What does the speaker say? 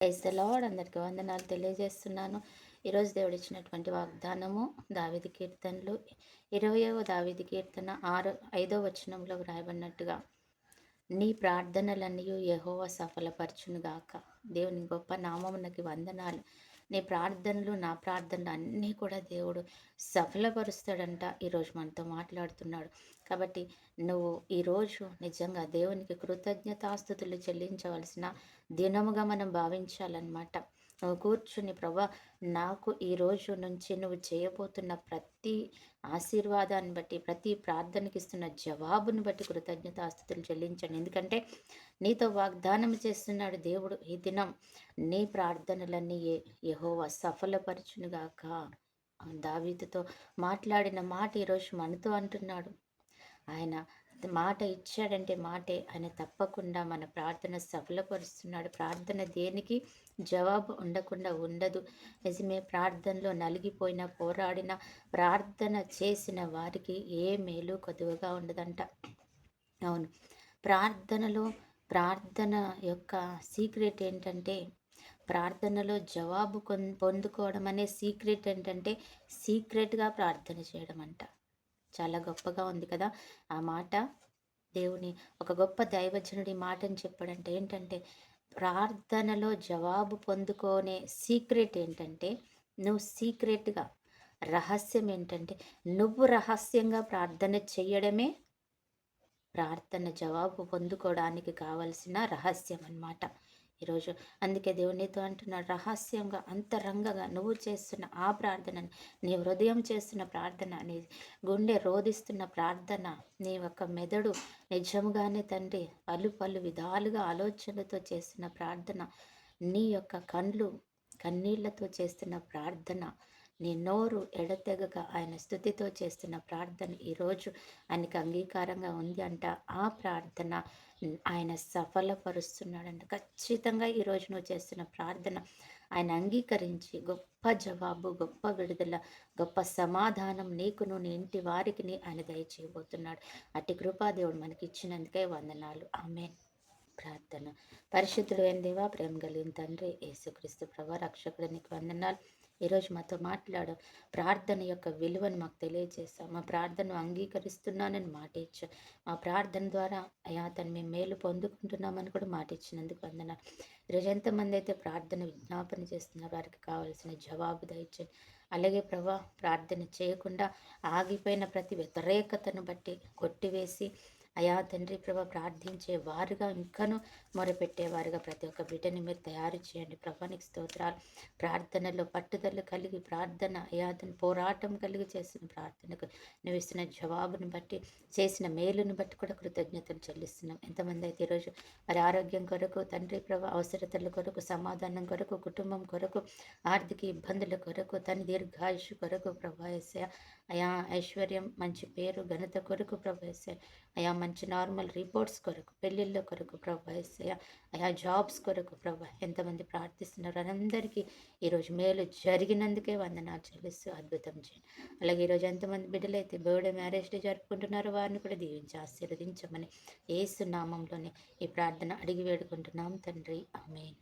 Praise the lord. అందరికీ వందనాలు తెలియజేస్తున్నాను. ఈరోజు దేవుడు ఇచ్చినటువంటి వాగ్దానము దావీదు కీర్తనలు 20వ దావీదు కీర్తన 5వ వచనంలో వ్రాయబడినట్టుగా, నీ ప్రార్థనలన్నయు యెహోవా సఫలపరచునుగాక. దేవుని గొప్ప నామమునకి వందనాలు. నీ ప్రార్థనలు, నా ప్రార్థనలు అన్నీ కూడా దేవుడు సఫలపరుస్తాడంట. ఈరోజు మనతో మాట్లాడుతున్నాడు. కాబట్టి నువ్వు ఈరోజు నిజంగా దేవునికి కృతజ్ఞతాస్తుతులు చెల్లించవలసిన దినముగా మనం భావించాలన్నమాట. నువ్వు కూర్చుని, ప్రభా, నాకు ఈ రోజు నుంచి నువ్వు చేయబోతున్న ప్రతి ఆశీర్వాదాన్ని బట్టి, ప్రతి ప్రార్థనకి ఇస్తున్న జవాబును బట్టి కృతజ్ఞతాస్తుతులు చెల్లించండి. ఎందుకంటే నీతో వాగ్దానం చేస్తున్నాడు దేవుడు, ఈ దినం నీ ప్రార్థనలన్నీ యెహోవా సఫలపరచునుగాక. దావీదుతో మాట్లాడిన మాట ఈరోజు మనతో అంటున్నాడు. ఆయన మాట ఇచ్చాడంటే మాటే ఆయన తప్పకుండా మన ప్రార్థన సఫలపరుస్తున్నాడు. ప్రార్థన దేనికి జవాబు ఉండకుండా ఉండదు. నిజమే, ప్రార్థనలో నలిగిపోయిన, పోరాడిన, ప్రార్థన చేసిన వారికి ఏ మేలు కొదువగా ఉండదంట. అవును, ప్రార్థనలో ప్రార్థన యొక్క సీక్రెట్ ఏంటంటే, ప్రార్థనలో జవాబు పొందుకోవడం అనే సీక్రెట్ ఏంటంటే, సీక్రెట్గా ప్రార్థన చేయడం అంట. చాలా గొప్పగా ఉంది కదా ఆ మాట. దేవుని ఒక గొప్ప దైవజనుడి మాటని చెప్పాడంటే ఏంటంటే, ప్రార్థనలో జవాబు పొందుకోనే సీక్రెట్ ఏంటంటే, నువ్వు సీక్రెట్గా, రహస్యం ఏంటంటే, నువ్వు రహస్యంగా ప్రార్థన చెయ్యడమే ప్రార్థన జవాబు పొందుకోవడానికి కావలసిన రహస్యం అన్నమాట. ఈరోజు అందుకే దేవుడు నీతో అంటున్నాడు, రహస్యంగా, అంతరంగంగా నువ్వు చేస్తున్న ఆ ప్రార్థన, నీ హృదయం చేస్తున్న ప్రార్థన, నీ గుండె రోధిస్తున్న ప్రార్థన, నీ యొక్క మెదడు నిజంగానే తండ్రి పలు పలు విధాలుగా ఆలోచనలతో చేస్తున్న ప్రార్థన, నీ యొక్క కండ్లు కన్నీళ్లతో చేస్తున్న ప్రార్థన, నీ నోరు ఎడతెగక ఆయన స్తుతితో చేస్తున్న ప్రార్థన ఈరోజు ఆయనకి అంగీకారంగా ఉంది అంట. ఆ ప్రార్థన ఆయన సఫలపరుస్తున్నాడంట. ఖచ్చితంగా ఈరోజు నువ్వు చేస్తున్న ప్రార్థన ఆయన అంగీకరించి గొప్ప జవాబు, గొప్ప విడుదల, గొప్ప సమాధానం నీకును, నీ ఇంటి వారికి ఆయన దయచేయబోతున్నాడు. అట్టి కృపా దేవుడు మనకి ఇచ్చినందుకే వందనాలు. ఆమేన్. ప్రార్థన. పరిశుద్ధుడు అయిన దేవా, ప్రేమ కలిగిన తండ్రి, యేసుక్రీస్తు ప్రభువా, రక్షకుడు, నీకు వందనాలు. ఈరోజు మాతో మాట్లాడు, ప్రార్థన యొక్క విలువను మాకు తెలియజేస్తాం. మా ప్రార్థనను అంగీకరిస్తున్నానని మాట ఇచ్చా. మా ప్రార్థన ద్వారా అయా తను మేము మేలు పొందుకుంటున్నామని కూడా మాట ఇచ్చినందుకు వందనాలు. ఈరోజు ఎంతమంది అయితే ప్రార్థన విజ్ఞాపన చేస్తున్నారు, వారికి కావాల్సిన జవాబు దయచేయండి. అలాగే ప్రభా, ప్రార్థన చేయకుండా ఆగిపోయిన ప్రతి వ్యతిరేకతను బట్టి కొట్టివేసి, అయా తండ్రి ప్రభా, ప్రార్థించే వారుగా ఇంకనూ మొరపెట్టేవారుగా ప్రతి ఒక్క బిడ్డని మీరు తయారు చేయండి. ప్రభానికి స్తోత్రాలు. ప్రార్థనలో పట్టుదల కలిగి ప్రార్థన, అయా తన పోరాటం కలిగి చేసిన ప్రార్థనకు నువ్వు ఇస్తున్న జవాబును బట్టి, చేసిన మేలును బట్టి కూడా కృతజ్ఞతలు చెల్లిస్తున్నాం. ఎంతమంది అయితే ఈరోజు మరి ఆరోగ్యం కొరకు, తండ్రి ప్రభా, అవసరతల కొరకు, సమాధానం కొరకు, కుటుంబం కొరకు, ఆర్థిక ఇబ్బందుల కొరకు, తన దీర్ఘాయుషు కొరకు ప్రభా యేసయ్య, అయా ఐశ్వర్యం, మంచి పేరు, ఘనత కొరకు ప్రభా యేసయ్య, అయా మంచి నార్మల్ రిపోర్ట్స్ కొరకు, పెళ్ళిళ్ళ కొరకు ప్రభా యేసయ్య, అయా జాబ్స్ కొరకు ప్రభా ఎంతమంది ప్రార్థిస్తున్నారు అందరికీ ఈరోజు మేలు జరిగినందుకే వందనాలు చెల్లిస్తూ అద్భుతం చేయండి. అలాగే ఈరోజు ఎంతమంది బిడ్డలైతే బర్త్డే, మ్యారేజ్ డే జరుపుకుంటున్నారో వారిని కూడా దీవించి ఆశీర్వదించమని యేసు నామంలోనే ఈ ప్రార్థన అడిగి వేడుకుంటున్నాం తండ్రి. ఆమేన్.